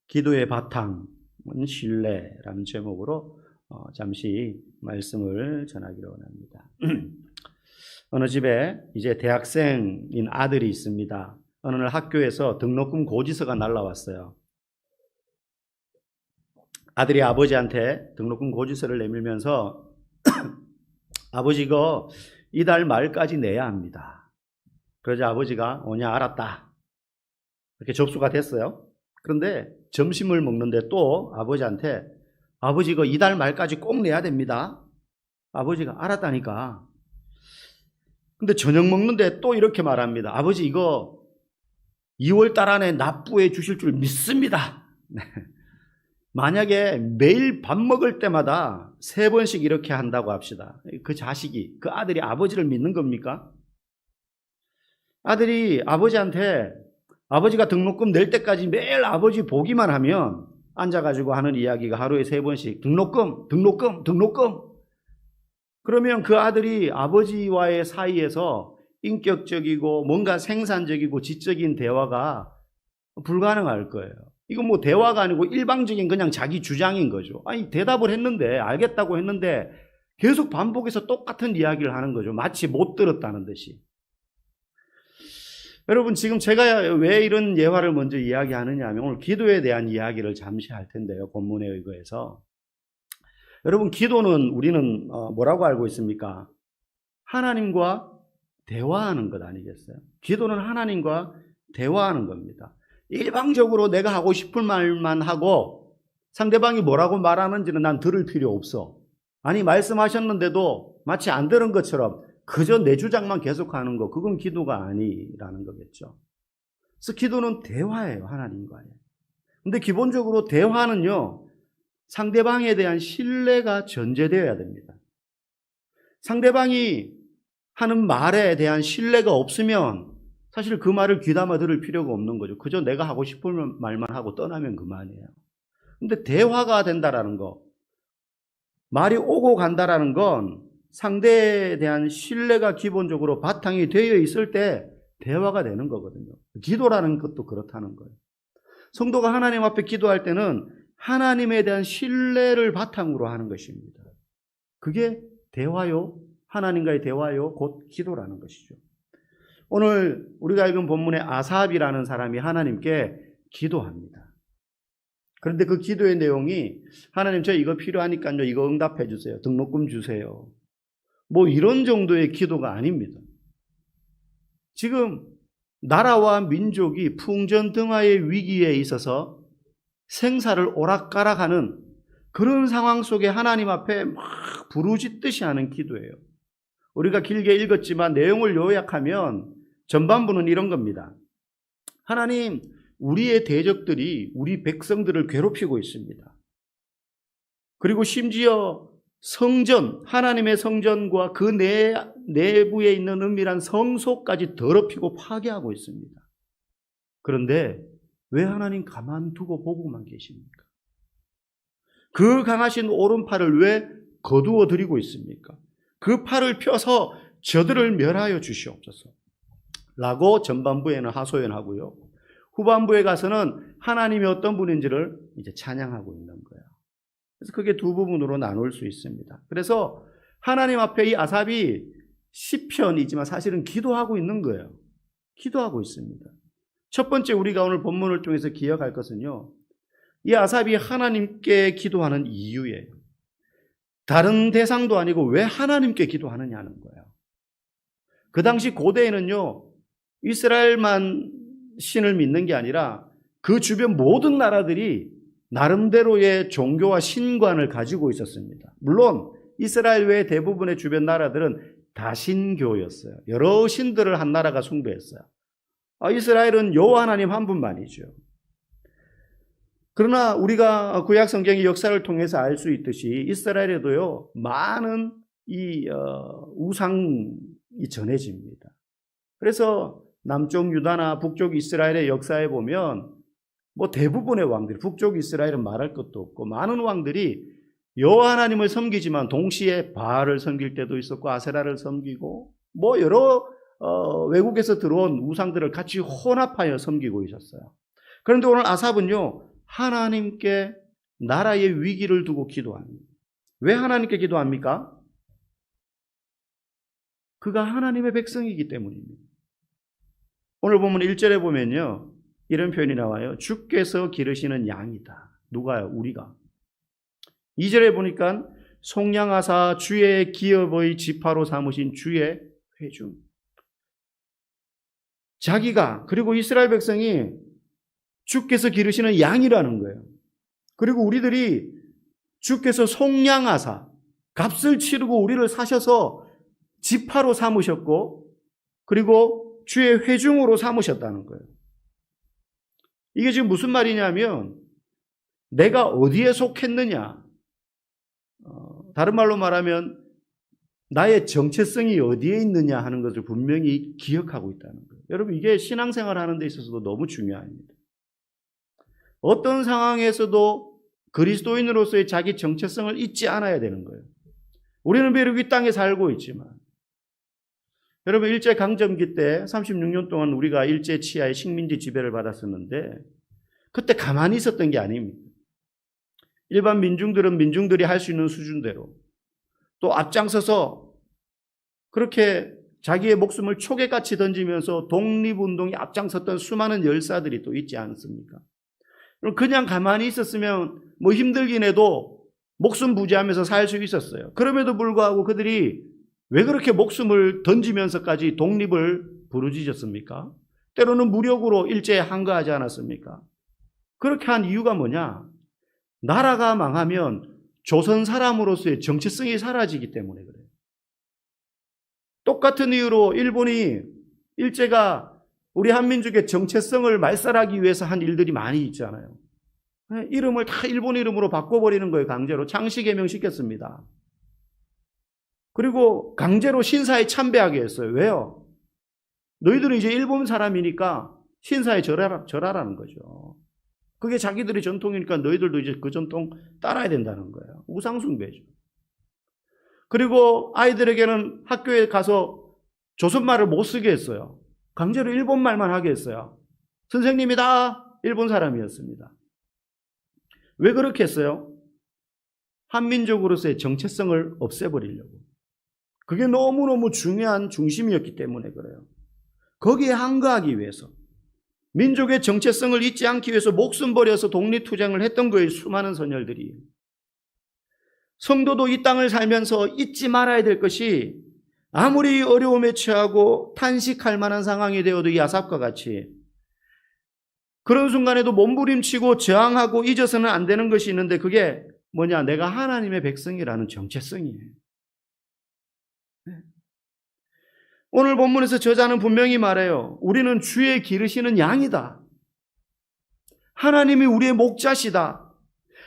기도의 바탕은 신뢰라는 제목으로 잠시 말씀을 전하기로 원합니다. 어느 집에 이제 대학생인 아들이 있습니다. 어느 날 학교에서 등록금 고지서가 날라왔어요. 아들이 아버지한테 등록금 고지서를 내밀면서 아버지 이거 이달 말까지 내야 합니다. 그러자 아버지가 오냐 알았다. 이렇게 접수가 됐어요. 그런데 점심을 먹는데 또 아버지한테 아버지 이거 이달 말까지 꼭 내야 됩니다. 아버지가 알았다니까. 근데 저녁 먹는데 또 이렇게 말합니다. 아버지 이거 2월 달 안에 납부해 주실 줄 믿습니다. 만약에 매일 밥 먹을 때마다 3번씩 이렇게 한다고 합시다. 그 자식이, 그 아들이 아버지를 믿는 겁니까? 아들이 아버지한테 아버지가 등록금 낼 때까지 매일 아버지 보기만 하면 앉아가지고 하는 이야기가 하루에 3번씩 등록금. 그러면 그 아들이 아버지와의 사이에서 인격적이고 뭔가 생산적이고 지적인 대화가 불가능할 거예요. 이건 뭐 대화가 아니고 일방적인 그냥 자기 주장인 거죠. 아니 대답을 했는데 알겠다고 했는데 계속 반복해서 똑같은 이야기를 하는 거죠. 마치 못 들었다는 듯이. 여러분 지금 제가 왜 이런 예화를 먼저 이야기하느냐 하면 오늘 기도에 대한 이야기를 잠시 할 텐데요. 본문에 의거해서. 여러분 기도는 우리는 뭐라고 알고 있습니까? 하나님과 대화하는 것 아니겠어요? 기도는 하나님과 대화하는 겁니다. 일방적으로 내가 하고 싶은 말만 하고 상대방이 뭐라고 말하는지는 난 들을 필요 없어. 아니 말씀하셨는데도 마치 안 들은 것처럼 그저 내 주장만 계속하는 거, 그건 기도가 아니라는 거겠죠. 그래서 기도는 대화예요, 하나님과의. 근데 기본적으로 대화는요, 상대방에 대한 신뢰가 전제되어야 됩니다. 상대방이 하는 말에 대한 신뢰가 없으면 사실 그 말을 귀담아 들을 필요가 없는 거죠. 그저 내가 하고 싶은 말만 하고 떠나면 그만이에요. 근데 대화가 된다라는 거, 말이 오고 간다라는 건 상대에 대한 신뢰가 기본적으로 바탕이 되어 있을 때 대화가 되는 거거든요. 기도라는 것도 그렇다는 거예요. 성도가 하나님 앞에 기도할 때는 하나님에 대한 신뢰를 바탕으로 하는 것입니다. 그게 대화요, 하나님과의 대화요, 곧 기도라는 것이죠. 오늘 우리가 읽은 본문의 아삽이라는 사람이 하나님께 기도합니다. 그런데 그 기도의 내용이 하나님 저 이거 필요하니까요, 이거 응답해 주세요. 등록금 주세요. 뭐 이런 정도의 기도가 아닙니다. 지금 나라와 민족이 풍전등화의 위기에 있어서 생사를 오락가락하는 그런 상황 속에 하나님 앞에 막 부르짖듯이 하는 기도예요. 우리가 길게 읽었지만 내용을 요약하면 전반부는 이런 겁니다. 하나님, 우리의 대적들이 우리 백성들을 괴롭히고 있습니다. 그리고 심지어 성전, 하나님의 성전과 그 내부에 있는 은밀한 성소까지 더럽히고 파괴하고 있습니다. 그런데 왜 하나님 가만두고 보고만 계십니까? 그 강하신 오른팔을 왜 거두어 드리고 있습니까? 그 팔을 펴서 저들을 멸하여 주시옵소서 라고 전반부에는 하소연하고요. 후반부에 가서는 하나님이 어떤 분인지를 이제 찬양하고 있는 거예요. 그래서 그게 두 부분으로 나눌 수 있습니다. 그래서 하나님 앞에 이 아삽이 시편이지만 사실은 기도하고 있는 거예요. 기도하고 있습니다. 첫 번째 우리가 오늘 본문을 통해서 기억할 것은요, 이 아삽이 하나님께 기도하는 이유예요. 다른 대상도 아니고 왜 하나님께 기도하느냐는 거예요. 그 당시 고대에는요, 이스라엘만 신을 믿는 게 아니라 그 주변 모든 나라들이 나름대로의 종교와 신관을 가지고 있었습니다. 물론 이스라엘 외의 대부분의 주변 나라들은 다신교였어요. 여러 신들을 한 나라가 숭배했어요. 이스라엘은 여호와 하나님 한 분만이죠. 그러나 우리가 구약 성경의 역사를 통해서 알 수 있듯이 이스라엘에도요, 많은 이 우상이 전해집니다. 그래서 남쪽 유다나 북쪽 이스라엘의 역사에 보면 뭐 대부분의 왕들이, 북쪽 이스라엘은 말할 것도 없고 많은 왕들이 여호와 하나님을 섬기지만 동시에 바알을 섬길 때도 있었고 아세라를 섬기고 뭐 여러 외국에서 들어온 우상들을 같이 혼합하여 섬기고 있었어요. 그런데 오늘 아삽은요, 하나님께 나라의 위기를 두고 기도합니다. 왜 하나님께 기도합니까? 그가 하나님의 백성이기 때문입니다. 오늘 보면 1절에 보면요, 이런 표현이 나와요. 주께서 기르시는 양이다. 누가요? 우리가. 2절에 보니까 속량하사 주의 기업의 지파로 삼으신 주의 회중. 자기가, 그리고 이스라엘 백성이 주께서 기르시는 양이라는 거예요. 그리고 우리들이 주께서 속량하사 값을 치르고 우리를 사셔서 지파로 삼으셨고, 그리고 주의 회중으로 삼으셨다는 거예요. 이게 지금 무슨 말이냐면 내가 어디에 속했느냐, 다른 말로 말하면 나의 정체성이 어디에 있느냐 하는 것을 분명히 기억하고 있다는 거예요. 여러분, 이게 신앙생활 하는 데 있어서도 너무 중요합니다. 어떤 상황에서도 그리스도인으로서의 자기 정체성을 잊지 않아야 되는 거예요. 우리는 비록 이 땅에 살고 있지만, 여러분, 일제강점기 때 36년 동안 우리가 일제 치하의 식민지 지배를 받았었는데 그때 가만히 있었던 게 아닙니다. 일반 민중들은 민중들이 할 수 있는 수준대로 또 앞장서서 그렇게 자기의 목숨을 초계같이 던지면서 독립운동에 앞장섰던 수많은 열사들이 또 있지 않습니까? 그냥 가만히 있었으면 뭐 힘들긴 해도 목숨 부지하면서 살 수 있었어요. 그럼에도 불구하고 그들이 왜 그렇게 목숨을 던지면서까지 독립을 부르짖었습니까? 때로는 무력으로 일제에 항거하지 않았습니까? 그렇게 한 이유가 뭐냐? 나라가 망하면 조선 사람으로서의 정체성이 사라지기 때문에 그래요. 똑같은 이유로 일제가 우리 한민족의 정체성을 말살하기 위해서 한 일들이 많이 있잖아요. 이름을 다 일본 이름으로 바꿔버리는 거예요. 강제로 창씨개명 시켰습니다. 그리고 강제로 신사에 참배하게 했어요. 왜요? 너희들은 이제 일본 사람이니까 신사에 절하라는 거죠. 그게 자기들의 전통이니까 너희들도 이제 그 전통 따라야 된다는 거예요. 우상숭배죠. 그리고 아이들에게는 학교에 가서 조선말을 못 쓰게 했어요. 강제로 일본말만 하게 했어요. 선생님이 다 일본 사람이었습니다. 왜 그렇게 했어요? 한민족으로서의 정체성을 없애버리려고. 그게 너무너무 중요한 중심이었기 때문에 그래요. 거기에 항거하기 위해서, 민족의 정체성을 잊지 않기 위해서 목숨 버려서 독립투쟁을 했던 거예요. 수많은 선열들이. 성도도 이 땅을 살면서 잊지 말아야 될 것이, 아무리 어려움에 처하고 탄식할 만한 상황이 되어도 이 아삽과 같이 그런 순간에도 몸부림치고 저항하고 잊어서는 안 되는 것이 있는데, 그게 뭐냐? 내가 하나님의 백성이라는 정체성이에요. 오늘 본문에서 저자는 분명히 말해요. 우리는 주의 기르시는 양이다. 하나님이 우리의 목자시다.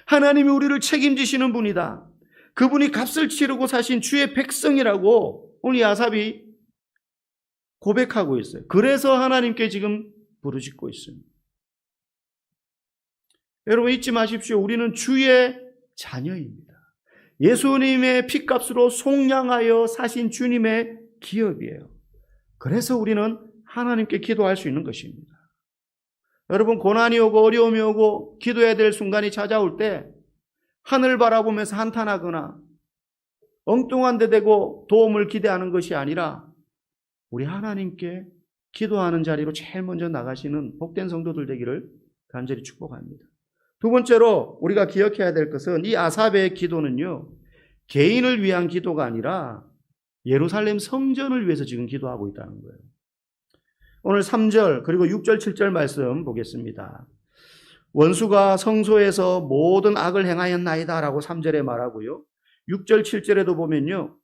하나님이 우리를 책임지시는 분이다. 그분이 값을 치르고 사신 주의 백성이라고 오늘 아삽이 고백하고 있어요. 그래서 하나님께 지금 부르짖고 있습니다. 여러분, 잊지 마십시오. 우리는 주의 자녀입니다. 예수님의 핏값으로 속량하여 사신 주님의 기업이에요. 그래서 우리는 하나님께 기도할 수 있는 것입니다. 여러분, 고난이 오고 어려움이 오고 기도해야 될 순간이 찾아올 때 하늘 바라보면서 한탄하거나 엉뚱한 데 대고 도움을 기대하는 것이 아니라 우리 하나님께 기도하는 자리로 제일 먼저 나가시는 복된 성도들 되기를 간절히 축복합니다. 두 번째로 우리가 기억해야 될 것은, 이 아삽의 기도는요, 개인을 위한 기도가 아니라 예루살렘 성전을 위해서 지금 기도하고 있다는 거예요. 오늘 3절 그리고 6절 7절 말씀 보겠습니다. 원수가 성소에서 모든 악을 행하였나이다 라고 3절에 말하고요, 6절 7절에도 보면요,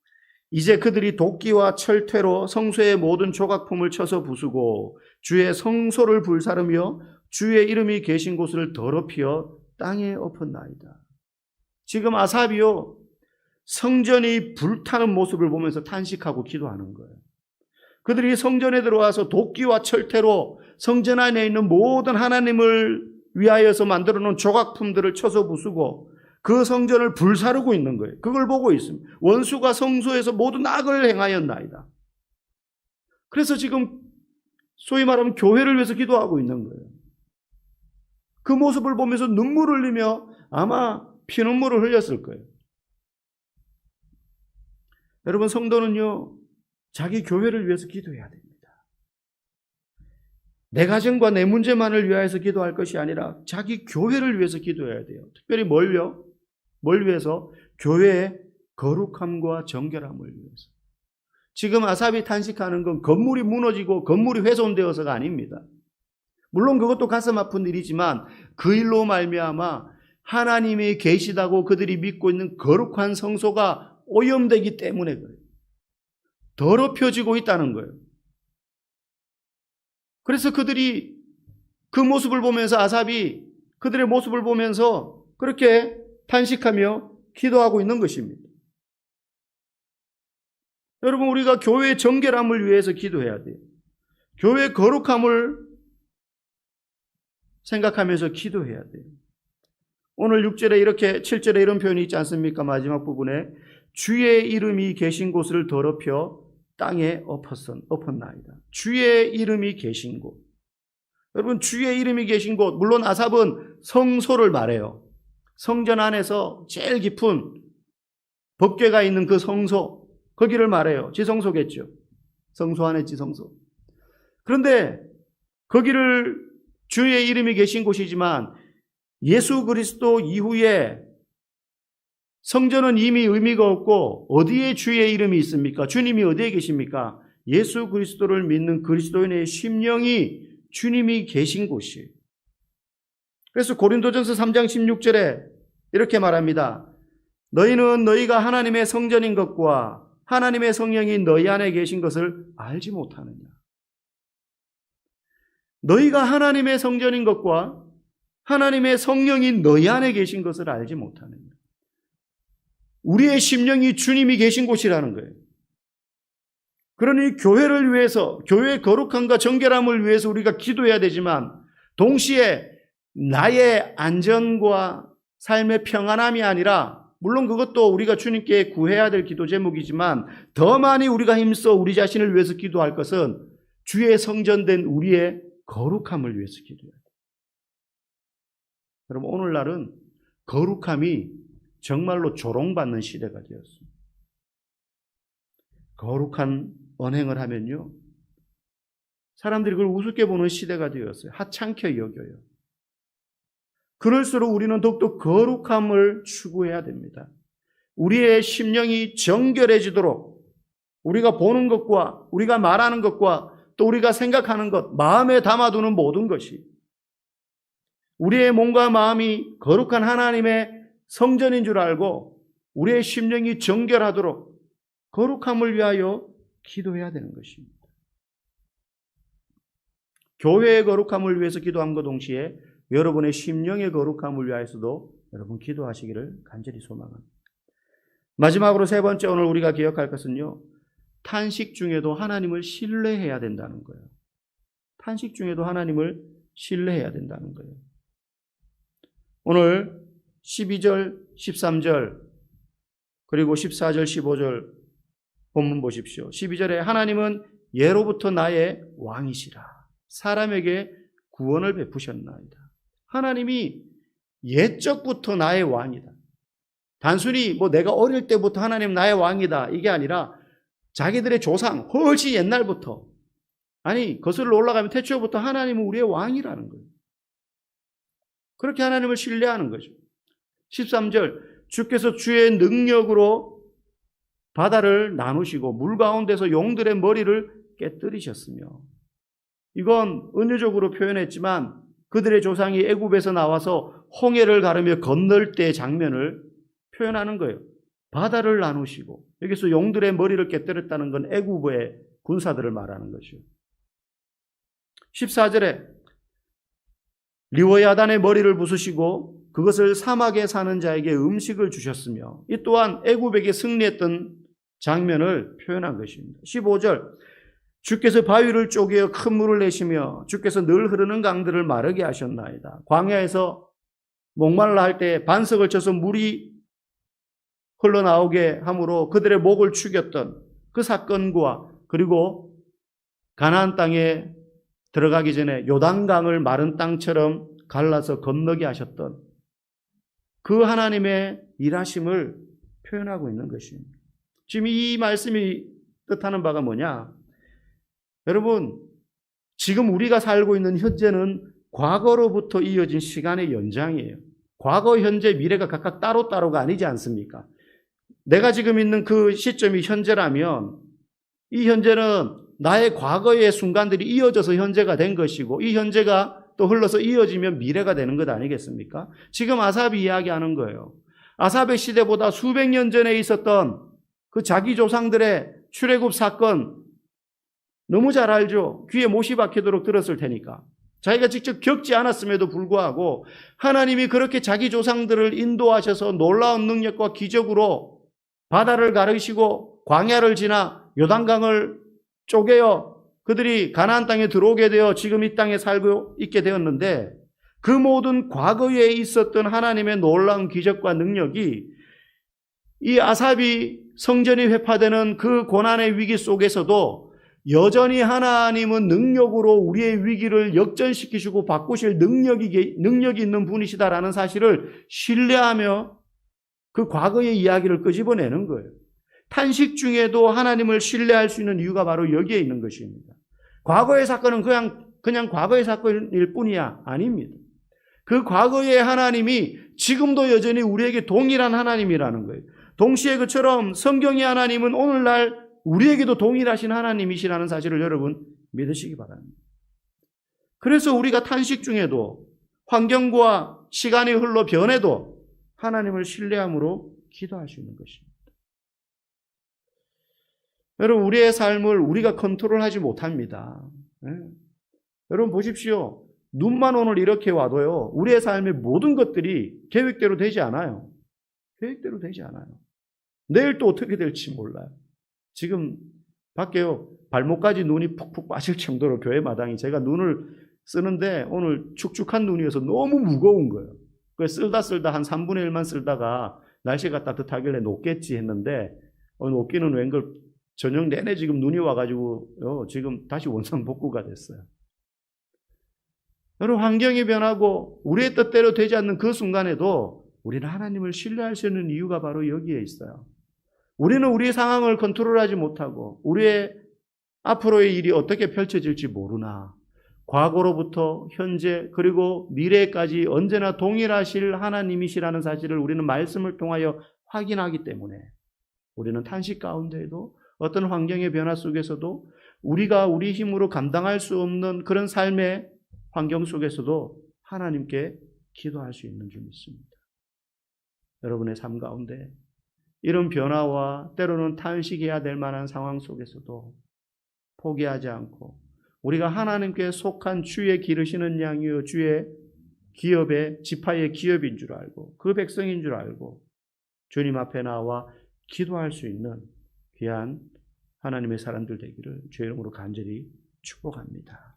이제 그들이 도끼와 철퇴로 성소의 모든 조각품을 쳐서 부수고 주의 성소를 불사르며 주의 이름이 계신 곳을 더럽히어 땅에 엎었나이다. 지금 아삽이요, 성전이 불타는 모습을 보면서 탄식하고 기도하는 거예요. 그들이 성전에 들어와서 도끼와 철퇴로 성전 안에 있는 모든 하나님을 위하여서 만들어 놓은 조각품들을 쳐서 부수고 그 성전을 불사르고 있는 거예요. 그걸 보고 있습니다. 원수가 성소에서 모든 악을 행하였나이다. 그래서 지금 소위 말하면 교회를 위해서 기도하고 있는 거예요. 그 모습을 보면서 눈물을 흘리며 아마 피눈물을 흘렸을 거예요. 여러분, 성도는요, 자기 교회를 위해서 기도해야 됩니다. 내 가정과 내 문제만을 위하여서 기도할 것이 아니라 자기 교회를 위해서 기도해야 돼요. 특별히 뭘요? 뭘 위해서? 교회의 거룩함과 정결함을 위해서. 지금 아삽이 탄식하는 건 건물이 무너지고 건물이 훼손되어서가 아닙니다. 물론 그것도 가슴 아픈 일이지만 그 일로 말미암아 하나님이 계시다고 그들이 믿고 있는 거룩한 성소가 오염되기 때문에 그래요. 더럽혀지고 있다는 거예요. 그래서 그들이 그 모습을 보면서 아삽이 그들의 모습을 보면서 그렇게 탄식하며 기도하고 있는 것입니다. 여러분, 우리가 교회의 정결함을 위해서 기도해야 돼요. 교회의 거룩함을 생각하면서 기도해야 돼요. 오늘 6절에 이렇게 7절에 이런 표현이 있지 않습니까? 마지막 부분에 주의 이름이 계신 곳을 더럽혀 땅에 엎었나이다. 주의 이름이 계신 곳. 여러분, 주의 이름이 계신 곳, 물론 아삽은 성소를 말해요. 성전 안에서 제일 깊은 법궤가 있는 그 성소, 거기를 말해요. 지성소겠죠. 성소 안에 지성소. 그런데 거기를 주의 이름이 계신 곳이지만 예수 그리스도 이후에 성전은 이미 의미가 없고 어디에 주의 이름이 있습니까? 주님이 어디에 계십니까? 예수 그리스도를 믿는 그리스도인의 심령이 주님이 계신 곳이에요. 그래서 고린도전서 3장 16절에 이렇게 말합니다. 너희는 너희가 하나님의 성전인 것과 하나님의 성령이 너희 안에 계신 것을 알지 못하느냐. 너희가 하나님의 성전인 것과 하나님의 성령이 너희 안에 계신 것을 알지 못하느냐. 우리의 심령이 주님이 계신 곳이라는 거예요. 그러니 교회를 위해서, 교회의 거룩함과 정결함을 위해서 우리가 기도해야 되지만 동시에 나의 안전과 삶의 평안함이 아니라, 물론 그것도 우리가 주님께 구해야 될 기도 제목이지만 더 많이 우리가 힘써 우리 자신을 위해서 기도할 것은 주의 성전된 우리의 거룩함을 위해서 기도해야 돼요. 여러분, 오늘날은 거룩함이 정말로 조롱받는 시대가 되었습니다. 거룩한 언행을 하면요, 사람들이 그걸 우습게 보는 시대가 되었어요. 하찮게 여겨요. 그럴수록 우리는 더욱더 거룩함을 추구해야 됩니다. 우리의 심령이 정결해지도록 우리가 보는 것과 우리가 말하는 것과 또 우리가 생각하는 것, 마음에 담아두는 모든 것이 우리의 몸과 마음이 거룩한 하나님의 성전인 줄 알고 우리의 심령이 정결하도록 거룩함을 위하여 기도해야 되는 것입니다. 교회의 거룩함을 위해서 기도함과 동시에 여러분의 심령의 거룩함을 위하여서도 여러분 기도하시기를 간절히 소망합니다. 마지막으로 세 번째 오늘 우리가 기억할 것은요, 탄식 중에도 하나님을 신뢰해야 된다는 거예요. 탄식 중에도 하나님을 신뢰해야 된다는 거예요. 오늘 12절, 13절, 그리고 14절, 15절 본문 보십시오. 12절에 하나님은 예로부터 나의 왕이시라. 사람에게 구원을 베푸셨나이다. 하나님이 옛적부터 나의 왕이다. 단순히 내가 어릴 때부터 하나님 나의 왕이다, 이게 아니라 자기들의 조상, 훨씬 옛날부터, 아니 거슬러 올라가면 태초부터 하나님은 우리의 왕이라는 거예요. 그렇게 하나님을 신뢰하는 거죠. 13절, 주께서 주의 능력으로 바다를 나누시고 물 가운데서 용들의 머리를 깨뜨리셨으며, 이건 은유적으로 표현했지만 그들의 조상이 애굽에서 나와서 홍해를 가르며 건널 때의 장면을 표현하는 거예요. 바다를 나누시고, 여기서 용들의 머리를 깨뜨렸다는 건 애굽의 군사들을 말하는 것이요. 14절에 리워야단의 머리를 부수시고 그것을 사막에 사는 자에게 음식을 주셨으며, 이 또한 애굽에게 승리했던 장면을 표현한 것입니다. 15절, 주께서 바위를 쪼개어 큰 물을 내시며 주께서 늘 흐르는 강들을 마르게 하셨나이다. 광야에서 목말라 할 때 반석을 쳐서 물이 흘러나오게 함으로 그들의 목을 축였던 그 사건과, 그리고 가나안 땅에 들어가기 전에 요단강을 마른 땅처럼 갈라서 건너게 하셨던 그 하나님의 일하심을 표현하고 있는 것입니다. 지금 이 말씀이 뜻하는 바가 뭐냐? 여러분, 지금 우리가 살고 있는 현재는 과거로부터 이어진 시간의 연장이에요. 과거, 현재, 미래가 각각 따로따로가 아니지 않습니까? 내가 지금 있는 그 시점이 현재라면 이 현재는 나의 과거의 순간들이 이어져서 현재가 된 것이고 이 현재가 또 흘러서 이어지면 미래가 되는 것 아니겠습니까? 지금 아삽이 이야기하는 거예요. 아삽의 시대보다 수백 년 전에 있었던 그 자기 조상들의 출애굽 사건 너무 잘 알죠? 귀에 못이 박히도록 들었을 테니까. 자기가 직접 겪지 않았음에도 불구하고 하나님이 그렇게 자기 조상들을 인도하셔서 놀라운 능력과 기적으로 바다를 가르시고 광야를 지나 요단강을 쪼개어 그들이 가나안 땅에 들어오게 되어 지금 이 땅에 살고 있게 되었는데 그 모든 과거에 있었던 하나님의 놀라운 기적과 능력이 이 아삽이 성전이 회파되는 그 고난의 위기 속에서도 여전히 하나님은 능력으로 우리의 위기를 역전시키시고 바꾸실 능력이 있는 분이시다라는 사실을 신뢰하며 그 과거의 이야기를 끄집어내는 거예요. 탄식 중에도 하나님을 신뢰할 수 있는 이유가 바로 여기에 있는 것입니다. 과거의 사건은 그냥 과거의 사건일 뿐이야? 아닙니다. 그 과거의 하나님이 지금도 여전히 우리에게 동일한 하나님이라는 거예요. 동시에 그처럼 성경의 하나님은 오늘날 우리에게도 동일하신 하나님이시라는 사실을 여러분 믿으시기 바랍니다. 그래서 우리가 탄식 중에도 환경과 시간이 흘러 변해도 하나님을 신뢰함으로 기도할 수 있는 것입니다. 여러분, 우리의 삶을 우리가 컨트롤하지 못합니다. 여러분 보십시오. 눈만 오늘 이렇게 와도요, 우리의 삶의 모든 것들이 계획대로 되지 않아요. 계획대로 되지 않아요. 내일 또 어떻게 될지 몰라요. 지금 밖에요, 발목까지 눈이 푹푹 빠질 정도로 교회 마당이 제가 눈을 쓰는데 오늘 축축한 눈이어서 너무 무거운 거예요. 그래서 쓸다 한 3분의 1만 쓸다가 날씨가 따뜻하길래 녹겠지 했는데 녹기는 웬걸 저녁 내내 지금 눈이 와가지고 지금 다시 원상복구가 됐어요. 여러분, 환경이 변하고 우리의 뜻대로 되지 않는 그 순간에도 우리는 하나님을 신뢰할 수 있는 이유가 바로 여기에 있어요. 우리는 우리의 상황을 컨트롤하지 못하고 우리의 앞으로의 일이 어떻게 펼쳐질지 모르나 과거로부터 현재 그리고 미래까지 언제나 동일하실 하나님이시라는 사실을 우리는 말씀을 통하여 확인하기 때문에 우리는 탄식 가운데에도 어떤 환경의 변화 속에서도 우리가 우리 힘으로 감당할 수 없는 그런 삶의 환경 속에서도 하나님께 기도할 수 있는 줄 믿습니다. 여러분의 삶 가운데 이런 변화와 때로는 탄식해야 될 만한 상황 속에서도 포기하지 않고 우리가 하나님께 속한 주의 기르시는 양이요 주의 기업의 지파의 기업인 줄 알고 그 백성인 줄 알고 주님 앞에 나와 기도할 수 있는 귀한 하나님의 사람들 되기를 주의 이름으로 간절히 축복합니다.